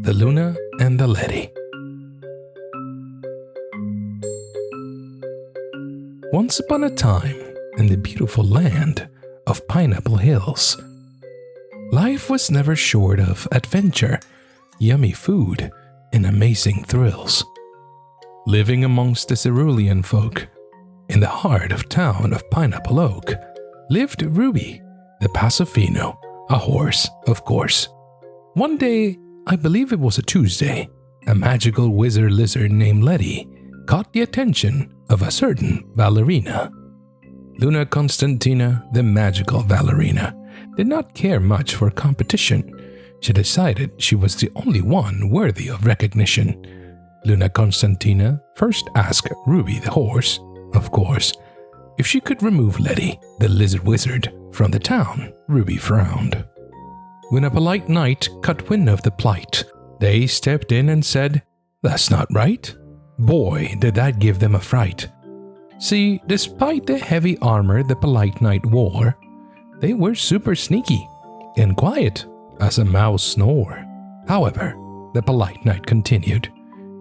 The Luna and the Leddy. Once upon a time, in the beautiful land of Pineapple Hills, life was never short of adventure, yummy food, and amazing thrills. Living amongst the cerulean folk, in the heart of town of Pineapple Oak, lived Ruby, the Pasofino, a horse, of course. One day, I believe it was a Tuesday, a magical wizard lizard named Leddy caught the attention of a certain Ballerina. Luna Constantina, the magical Ballerina, did not care much for competition. She decided she was the only one worthy of recognition. Luna Constantina first asked Ruby the horse, of course, if she could remove Leddy, the lizard wizard, from the town. Ruby frowned. When a polite knight caught wind of the plight, they stepped in and said, "That's not right." Boy, did that give them a fright. See, despite the heavy armor the polite knight wore, they were super sneaky and quiet as a mouse snore. However, the polite knight continued,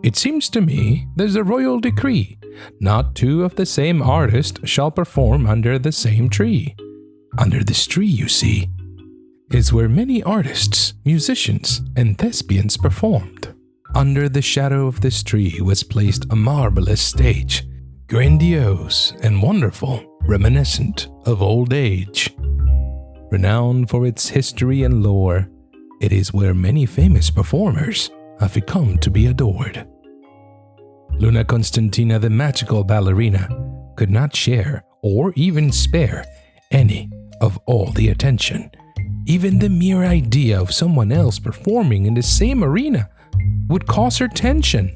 "It seems to me there's a royal decree. Not two of the same artist shall perform under the same tree. Under this tree, you see, is where many artists, musicians, and thespians performed. Under the shadow of this tree was placed a marvelous stage, grandiose and wonderful, reminiscent of old age. Renowned for its history and lore, it is where many famous performers have become to be adored." Luna Constantina, the magical Ballerina, could not share or even spare any of all the attention. Even the mere idea of someone else performing in the same arena would cause her tension.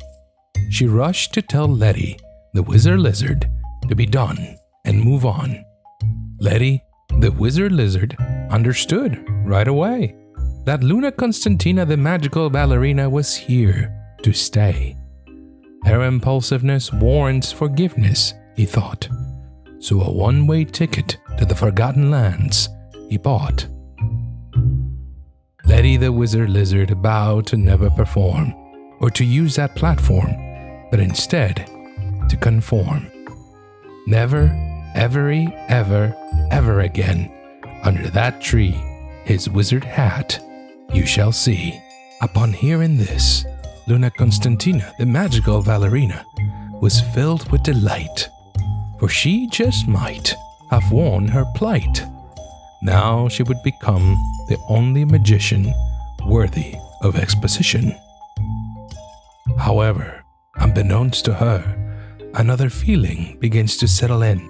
She rushed to tell Leddy, the wizard lizard, to be done and move on. Leddy, the wizard lizard, understood right away that Luna Constantina, the magical Ballerina, was here to stay. Her impulsiveness warrants forgiveness, he thought, so a one-way ticket to the Forgotten Lands he bought. Leddy, the wizard lizard, vowed to never perform or to use that platform, but instead to conform. Never, ever again, under that tree, his wizard hat, you shall see. Upon hearing this, Luna Constantina, the magical Ballerina, was filled with delight, for she just might have won her plight. Now she would become the only magician worthy of exposition. However, unbeknownst to her, another feeling begins to settle in.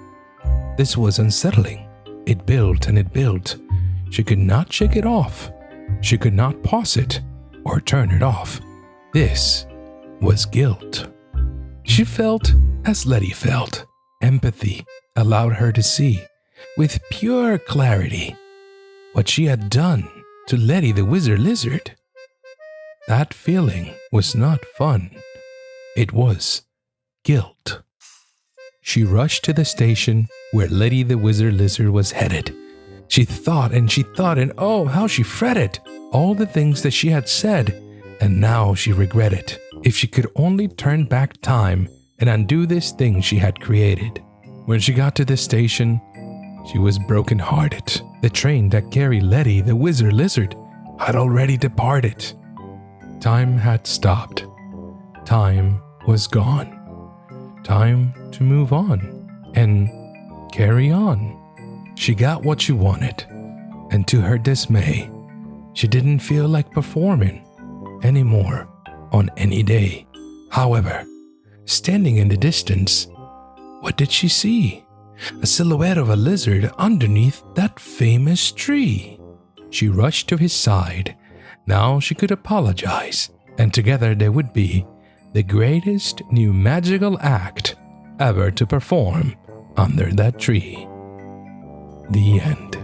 This was unsettling. It built and it built. She could not shake it off. She could not pause it or turn it off. This was guilt. She felt as Leddy felt. Empathy allowed her to see, with pure clarity, what she had done to Leddy the wizard lizard. That feeling was not fun. It was guilt. She rushed to the station where Leddy the wizard lizard was headed. She thought and oh, how she fretted all the things that she had said, and now she regretted. If she could only turn back time and undo this thing she had created. When she got to the station, she was broken-hearted. The train that carried Leddy the wizard lizard had already departed. Time had stopped. Time was gone. Time to move on and carry on. She got what she wanted, and to her dismay, she didn't feel like performing anymore on any day. However, standing in the distance, what did she see? A silhouette of a lizard underneath that famous tree. She rushed to his side. Now she could apologize, and together they would be the greatest new magical act ever to perform under that tree. The end.